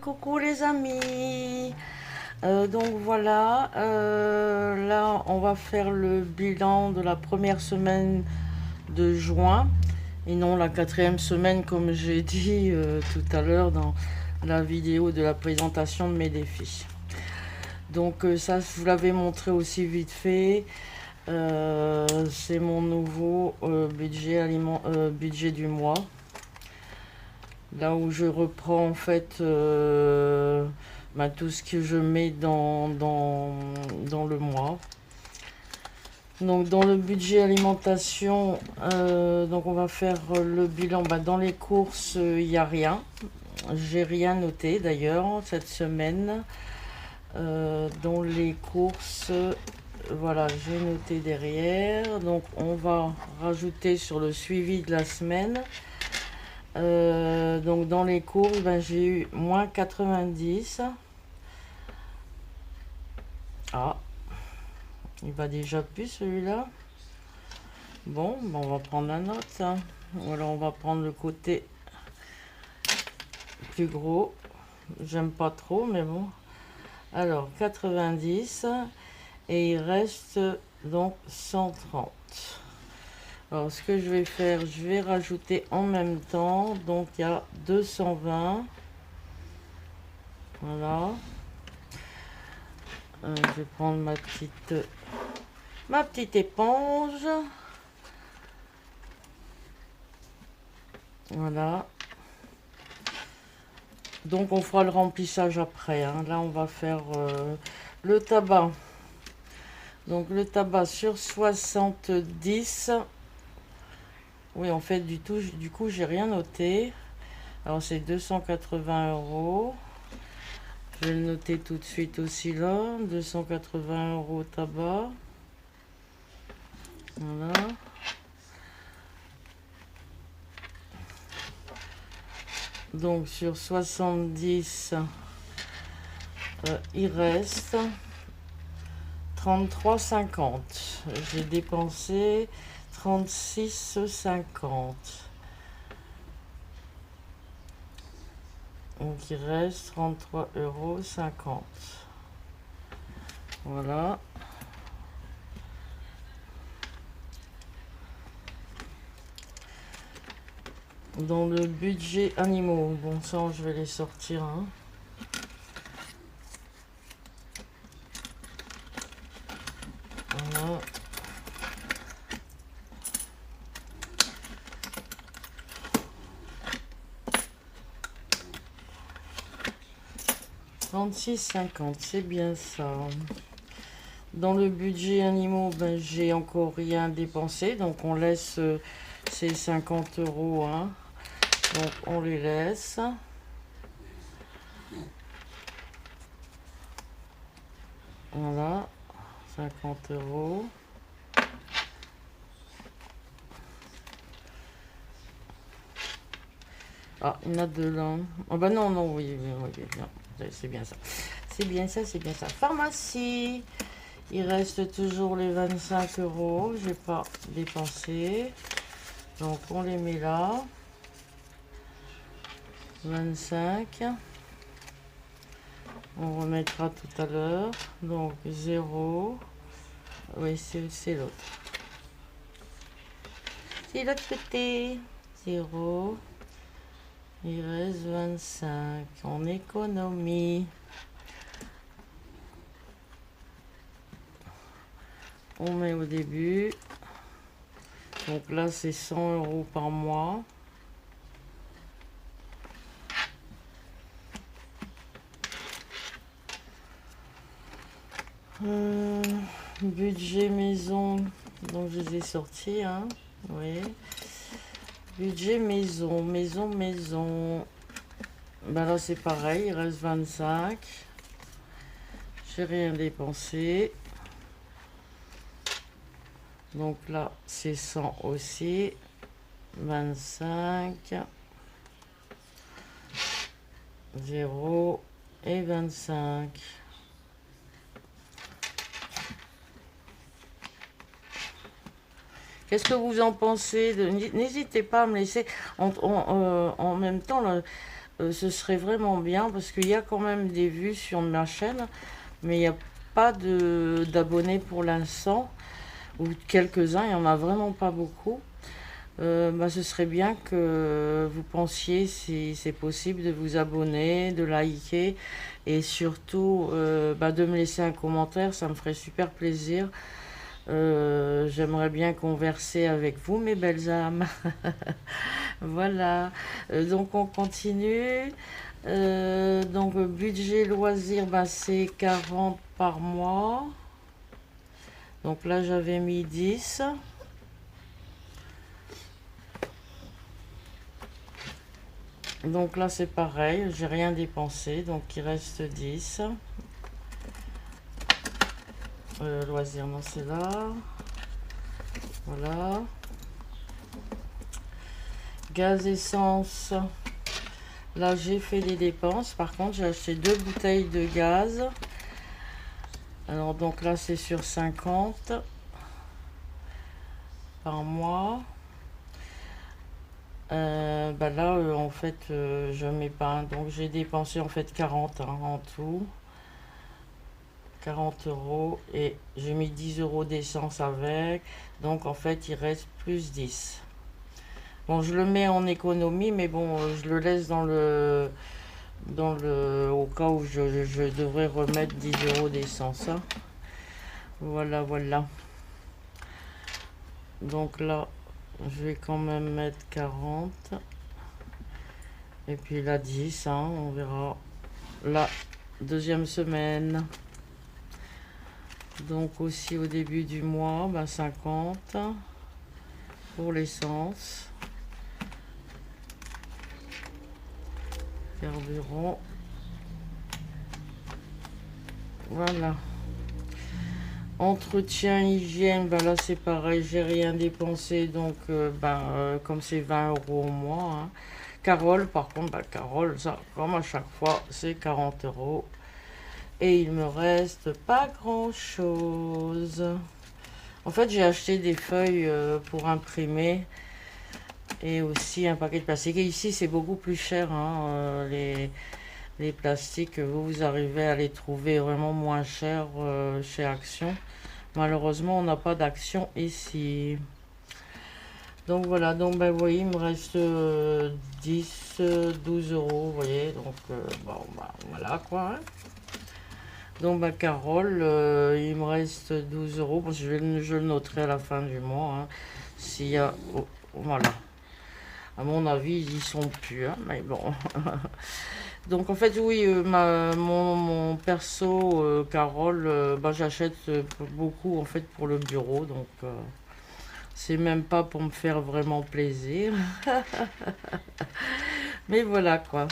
Coucou les amis. Donc voilà, là on va faire le bilan de la première semaine de juin et non la quatrième semaine comme j'ai dit tout à l'heure dans la vidéo de la présentation de mes défis. Donc ça je vous l'avais montré aussi vite fait. C'est mon nouveau budget du mois. Là où je reprends en fait tout ce que je mets dans le mois. Donc dans le budget alimentation, donc on va faire le bilan. Dans les courses, il n'y a rien. J'ai rien noté d'ailleurs cette semaine. Dans les courses, voilà, j'ai noté derrière. Donc on va rajouter sur le suivi de la semaine. Donc dans les courses, j'ai eu moins 90. Ah, il va déjà plus celui-là. Bon, on va prendre un autre. Hein. Voilà, on va prendre le côté plus gros. J'aime pas trop, mais bon. Alors, 90. Et il reste donc 130. Alors, ce que je vais faire, je vais rajouter en même temps. Donc, il y a 220. Voilà. Je vais prendre ma petite éponge. Voilà. Donc, on fera le remplissage après. Hein. Là, on va faire le tabac. Donc, le tabac sur 70. Oui, en fait, du coup, j'ai rien noté. Alors, c'est 280 €. Je vais le noter tout de suite aussi là. 280 € tabac. Voilà. Donc, sur 70, il reste 33,50. J'ai dépensé 36,50. Donc il reste 33,50 €. Voilà. Dans le budget animaux, bon ça je vais les sortir. Hein. Voilà. $36,50, c'est bien ça. Dans le budget animaux, j'ai encore rien dépensé, donc on laisse ces 50 €. Hein. Donc on les laisse. Voilà, 50 €. Ah, il y en a deux là. Ah non, non, oui, c'est bien ça. C'est bien ça, c'est bien ça. Pharmacie. Il reste toujours les 25 €. J'ai pas dépensé. Donc on les met là. 25. On remettra tout à l'heure. Donc 0. Oui, c'est l'autre. C'est l'autre côté. 0. Il reste 25 en économie. On met au début. Donc là, c'est 100 € par mois. Budget maison. Donc je les ai sortis. Hein. Oui. Budget maison. Maison. Là, c'est pareil. Il reste 25. J'ai rien dépensé. Donc là, c'est 100 aussi. 25. 0 et 25. Qu'est-ce que vous en pensez? N'hésitez pas à me laisser en même temps. Là, ce serait vraiment bien parce qu'il y a quand même des vues sur ma chaîne, mais il n'y a pas d'abonnés pour l'instant, ou quelques-uns, il n'y en a vraiment pas beaucoup. Ce serait bien que vous pensiez, si c'est possible, de vous abonner, de liker et surtout de me laisser un commentaire, ça me ferait super plaisir. J'aimerais bien converser avec vous, mes belles âmes. Voilà. Donc on continue. Donc budget loisir, c'est 40 par mois. Donc là j'avais mis 10. Donc là c'est pareil, j'ai rien dépensé, donc il reste 10. Loisir, non c'est là. Voilà. Gaz, essence. Là j'ai fait des dépenses. Par contre j'ai acheté 2 bouteilles de gaz. Alors donc là c'est sur 50 par mois. Là en fait je mets pas, donc j'ai dépensé en fait 40 en tout, 40 euros, et j'ai mis 10 euros d'essence avec, donc en fait il reste plus 10. Bon, je le mets en économie, mais bon, je le laisse dans le au cas où je devrais remettre 10 euros d'essence, hein. Voilà, voilà. Donc là je vais quand même mettre 40. Et puis là 10, hein, on verra la deuxième semaine. Donc aussi au début du mois, 50 pour l'essence. Carburant. Voilà. Entretien, hygiène, là c'est pareil, j'ai rien dépensé, donc comme c'est 20 euros au mois, hein. Carole, par contre, Carole, ça, comme à chaque fois, c'est 40 euros. Et il me reste pas grand chose. En fait, j'ai acheté des feuilles pour imprimer et aussi un paquet de plastique. Et ici, c'est beaucoup plus cher, hein, les plastiques. Vous arrivez à les trouver vraiment moins chers chez Action. Malheureusement, on n'a pas d'Action ici. Donc voilà, donc vous voyez, il me reste 10, 12 euros, vous voyez, donc voilà quoi, hein. Donc Carole, il me reste 12 euros, bon, je le noterai à la fin du mois, hein, s'il y a, voilà, à mon avis, ils y sont plus, hein, mais bon. Donc en fait, oui, mon perso, Carole, j'achète beaucoup en fait pour le bureau, donc... c'est même pas pour me faire vraiment plaisir. Mais voilà quoi.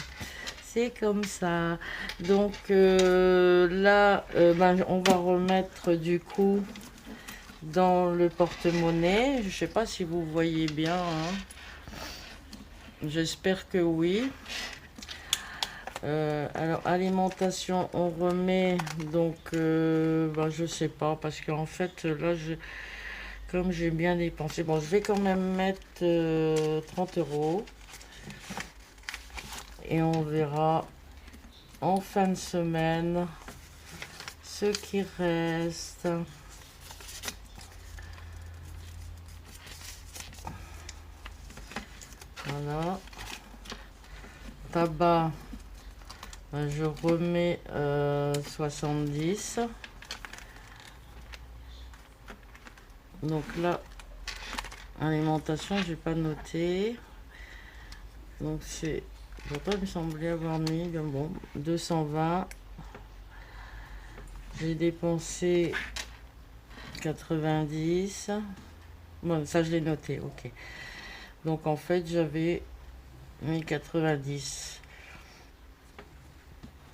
C'est comme ça. Donc là, on va remettre du coup dans le porte-monnaie. Je sais pas si vous voyez bien, hein. J'espère que oui. Alors alimentation, on remet donc je sais pas, parce qu'en fait là comme j'ai bien dépensé, bon je vais quand même mettre 30 euros et on verra en fin de semaine ce qui reste. Voilà. Tabac, je remets 70. Donc là, alimentation, j'ai pas noté. Donc c'est... Pourtant, il me semblait avoir mis, bon, 220. J'ai dépensé 90. Bon, ça je l'ai noté, ok. Donc en fait, j'avais mis 90.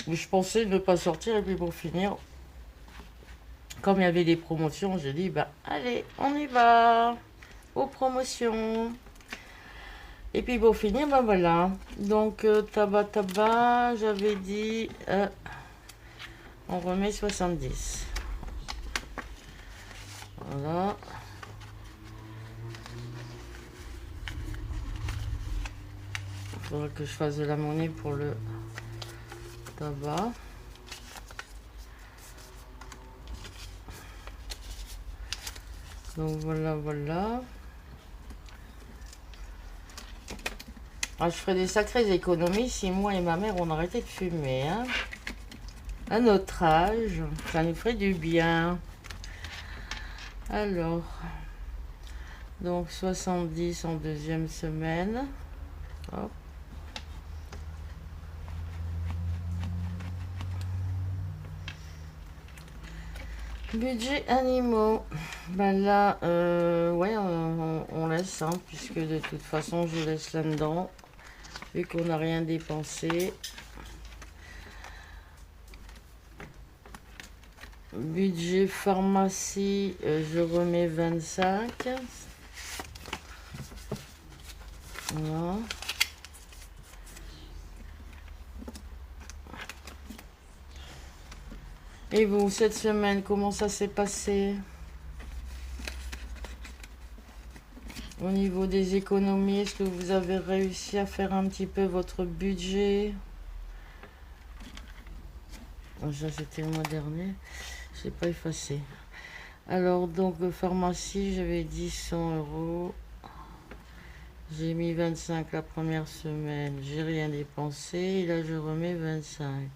Je pensais ne pas sortir, et puis pour finir, comme il y avait des promotions, j'ai dit, allez, on y va, aux promotions. Et puis pour finir, voilà. Donc tabac, j'avais dit, on remet 70. Voilà. faudra que je fasse de la monnaie pour le tabac. Donc voilà, voilà. Ah, je ferais des sacrées économies si moi et ma mère on arrêtait de fumer, hein. À notre âge, ça nous ferait du bien. Alors, donc 70 en deuxième semaine. Hop. Budget animaux. Ben là, ouais, on laisse, hein, puisque de toute façon, je laisse là-dedans, vu qu'on n'a rien dépensé. Budget pharmacie, je remets 25. Voilà. Et vous, cette semaine, comment ça s'est passé? Au niveau des économies, est-ce que vous avez réussi à faire un petit peu votre budget? Ça, c'était le mois dernier. Je n'ai pas effacé. Alors, donc, pharmacie, j'avais dit 100 euros. J'ai mis 25 la première semaine. J'ai rien dépensé. Et là, je remets 25.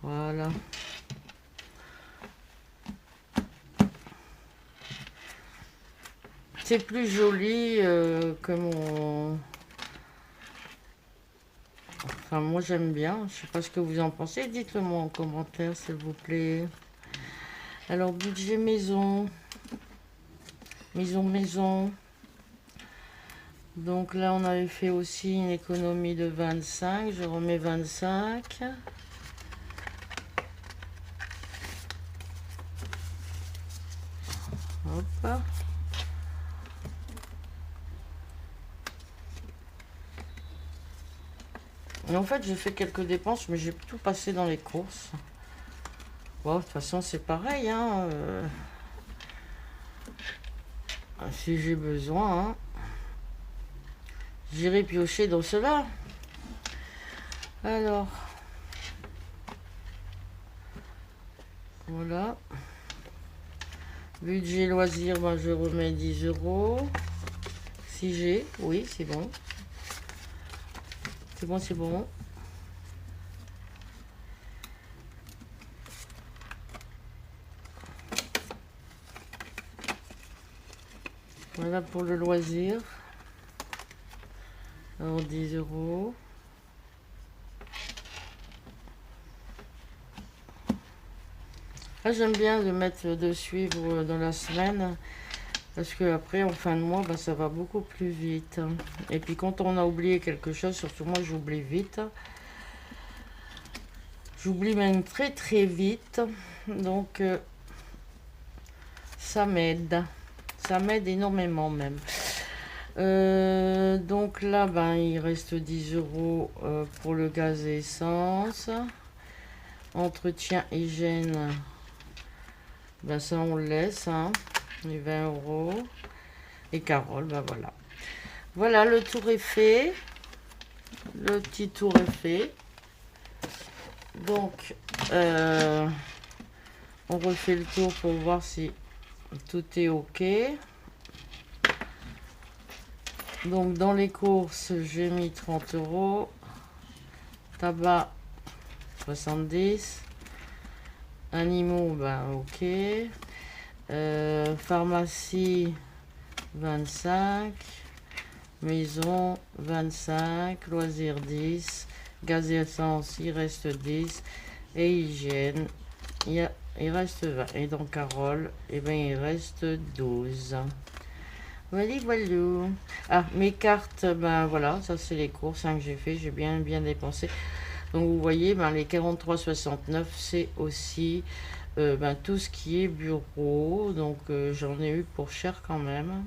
Voilà. C'est plus joli que mon... Enfin, moi, j'aime bien. Je sais pas ce que vous en pensez. Dites-le moi en commentaire, s'il vous plaît. Alors, budget maison. Maison. Donc là, on avait fait aussi une économie de 25. Je remets 25. Hop. Et en fait, j'ai fait quelques dépenses, mais j'ai tout passé dans les courses. Bon, de toute façon, c'est pareil, hein. Si j'ai besoin, hein, j'irai piocher dans cela. Alors, voilà. Budget loisir, ben, je remets 10 euros. Si j'ai, oui, c'est bon. C'est bon. Voilà pour le loisir. Alors 10 euros. Ah, j'aime bien de suivre dans la semaine. Parce que après, en fin de mois, bah, ça va beaucoup plus vite. Et puis quand on a oublié quelque chose, surtout moi, j'oublie vite. J'oublie même très très vite. Donc, ça m'aide. Ça m'aide énormément même. Donc là, ben, il reste 10 euros pour le gaz et essence. Entretien, hygiène. Ben, ça, on le laisse. Hein. Les 20 euros. Et Carole, ben voilà. Voilà, le tour est fait. Le petit tour est fait. Donc, on refait le tour pour voir si tout est OK. Donc, dans les courses, j'ai mis 30 euros. Tabac, 70. Animaux, ben OK. Pharmacie, 25. Maison, 25. Loisirs, 10. Gaz et essence, il reste 10. Et hygiène, il reste 20. Et donc Carole, eh ben, il reste 12. Voilà, voilà. Ah, mes cartes, ben voilà, ça c'est les courses hein, que j'ai fait. J'ai bien dépensé. Donc vous voyez, ben, les 43,69, c'est aussi ben, tout ce qui est bureau. Donc j'en ai eu pour cher quand même.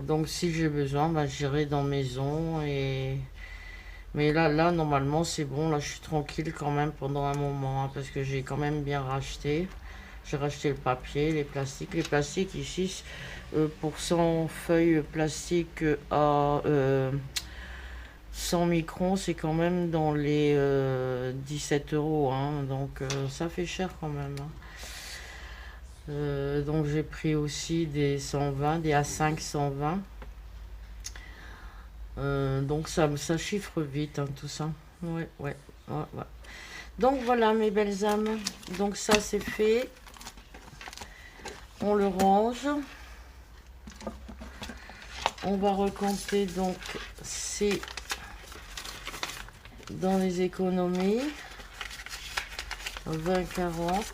Donc si j'ai besoin, ben, j'irai dans maison. Mais là normalement c'est bon. Là je suis tranquille quand même pendant un moment. Hein, parce que j'ai quand même bien racheté. J'ai racheté le papier, les plastiques. Les plastiques ici, pour 100 feuilles plastiques à 100 microns, c'est quand même dans les 17 euros. Hein, donc ça fait cher quand même. Hein. Donc j'ai pris aussi des 120, des A5 120. Donc ça chiffre vite, hein, tout ça. Ouais, ouais, ouais, ouais. Donc voilà mes belles âmes. Donc ça c'est fait. On le range. On va recompter donc c'est dans les économies. 20, 40,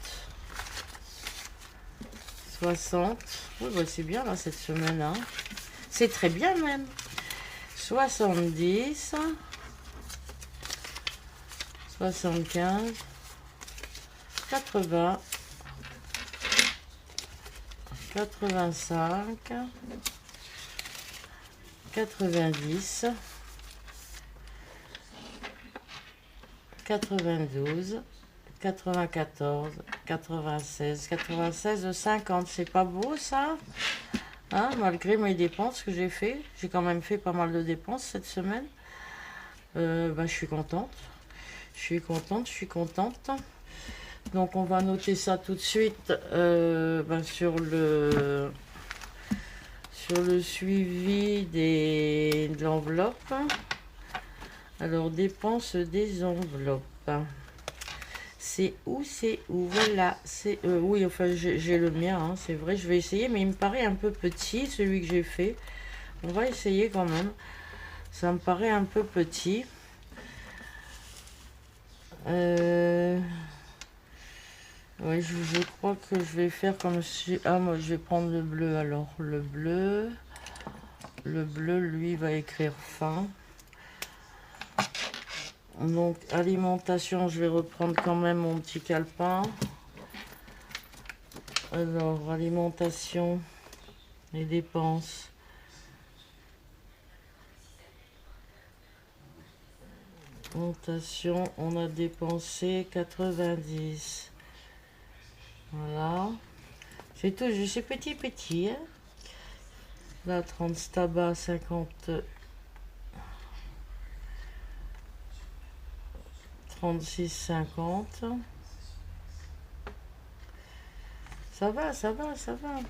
60. Oui, bah c'est bien là cette semaine. Hein. C'est très bien même. 70. 75. 80. 85. 90. 92. 94, 96, 96, 50, c'est pas beau ça, hein, malgré mes dépenses que j'ai fait. J'ai quand même fait pas mal de dépenses cette semaine. Je suis contente. Je suis contente, je suis contente. Donc on va noter ça tout de suite sur le suivi de l'enveloppe. Alors dépenses des enveloppes. C'est où, voilà, c'est oui, enfin j'ai le mien, hein, c'est vrai, je vais essayer, mais il me paraît un peu petit, celui que j'ai fait. On va essayer quand même, ça me paraît un peu petit. Oui, je crois que je vais faire comme si... Ah, moi, je vais prendre le bleu, alors, le bleu, lui, va écrire fin. Donc, alimentation, je vais reprendre quand même mon petit calepin. Alors, alimentation, les dépenses. Alimentation, on a dépensé 90. Voilà. C'est tout, c'est petit, hein. Là, 30 tabac, 50... 36, 50. Ça va, ça va, ça va.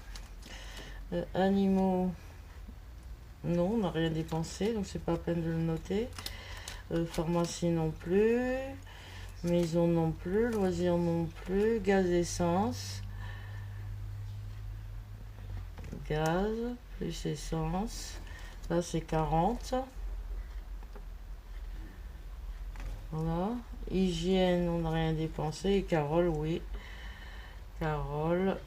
Animaux, non, on n'a rien dépensé, donc c'est pas la peine de le noter. Pharmacie non plus. Maison non plus. Loisirs non plus. Gaz, essence. Gaz, plus essence. Là, c'est 40. Voilà. Hygiène, on n'a rien dépensé. Et Carole, oui. Carole.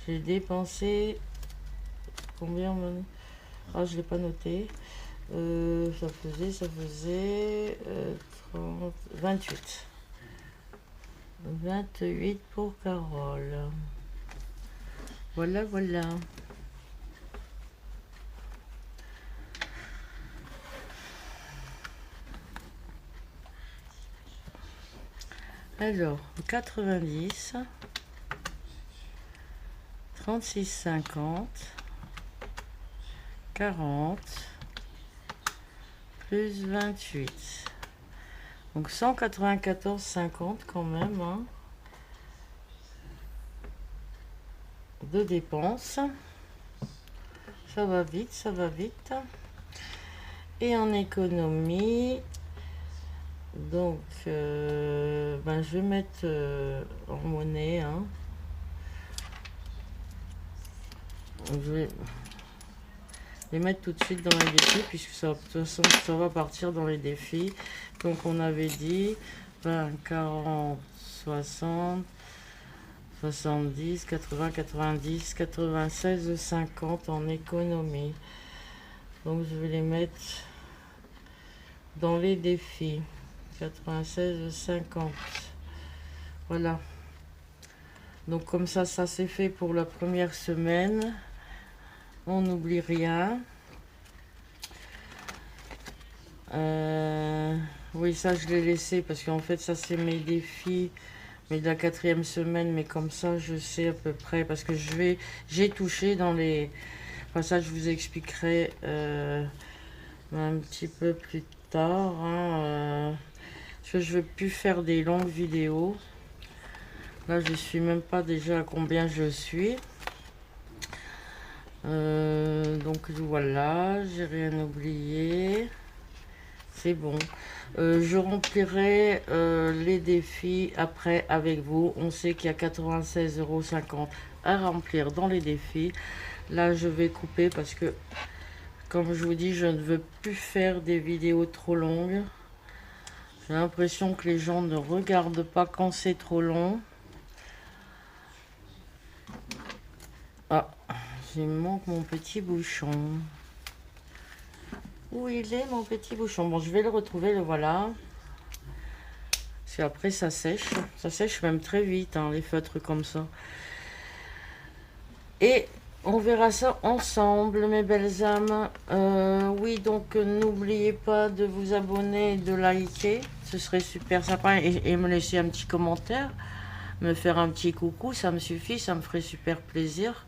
J'ai dépensé... Combien on... Ah, je ne l'ai pas noté. Ça faisait 30, 28. 28 pour Carole. Voilà, voilà. Alors, 90, 36, 50, 40, plus 28. Donc 194,50 quand même, hein, de dépenses. Ça va vite, ça va vite. Et en économie, donc je vais mettre en monnaie, hein. Je vais les mettre tout de suite dans les défis, puisque ça, de toute façon ça va partir dans les défis. Donc on avait dit 20, 40, 60, 70, 80, 90, 96, 50 en économie. Donc je vais les mettre dans les défis. 96, 50. Voilà. Donc comme ça c'est fait pour la première semaine. On n'oublie rien. Oui, ça je l'ai laissé parce qu'en fait ça c'est mes défis mais de la 4e semaine, mais comme ça je sais à peu près, parce que j'ai touché dans les... Enfin ça je vous expliquerai un petit peu plus tard, hein, parce que je veux plus faire des longues vidéos. Là je suis même pas déjà à combien je suis. Donc voilà, j'ai rien oublié. C'est bon. Je remplirai les défis après avec vous. On sait qu'il y a 96,50 € à remplir dans les défis. Là, je vais couper parce que, comme je vous dis, je ne veux plus faire des vidéos trop longues. J'ai l'impression que les gens ne regardent pas quand c'est trop long. Ah, il me manque mon petit bouchon. Où il est mon petit bouchon? Bon, je vais le retrouver, le voilà. Parce qu'après ça sèche même très vite, hein, les feutres comme ça. Et on verra ça ensemble, mes belles âmes. Oui, donc n'oubliez pas de vous abonner et de liker, ce serait super sympa. Et me laisser un petit commentaire, me faire un petit coucou, ça me suffit, ça me ferait super plaisir.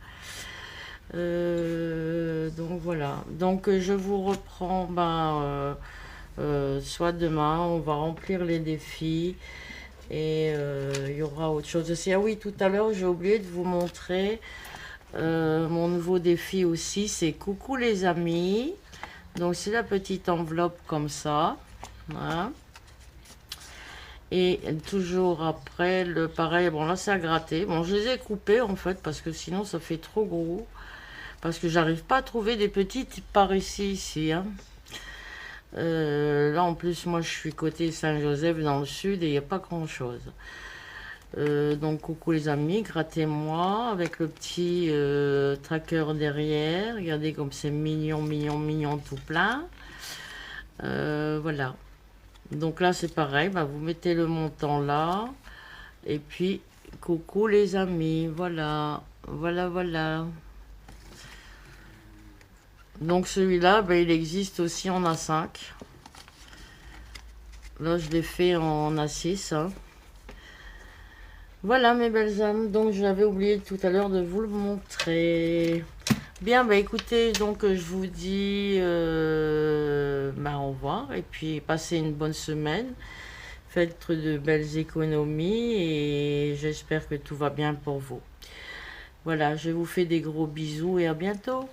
Donc voilà, donc je vous reprends soit demain, on va remplir les défis et il y aura autre chose aussi. Ah oui, tout à l'heure j'ai oublié de vous montrer mon nouveau défi aussi, c'est coucou les amis. Donc c'est la petite enveloppe comme ça, voilà. Et toujours après le pareil, bon là c'est à gratter, bon je les ai coupés en fait parce que sinon ça fait trop gros. Parce que j'arrive pas à trouver des petites par ici, hein. Là en plus moi je suis côté Saint-Joseph dans le sud et il n'y a pas grand chose. Donc coucou les amis, grattez-moi avec le petit tracker derrière. Regardez comme c'est mignon, mignon, mignon tout plein. Voilà. Donc là c'est pareil, vous mettez le montant là. Et puis coucou les amis, voilà. Voilà, voilà. Donc celui-là, il existe aussi en A5. Là, je l'ai fait en A6. Hein. Voilà mes belles âmes. Donc j'avais oublié tout à l'heure de vous le montrer. Bien, écoutez, donc je vous dis au revoir. Et puis passez une bonne semaine. Faites de belles économies. Et j'espère que tout va bien pour vous. Voilà, je vous fais des gros bisous et à bientôt.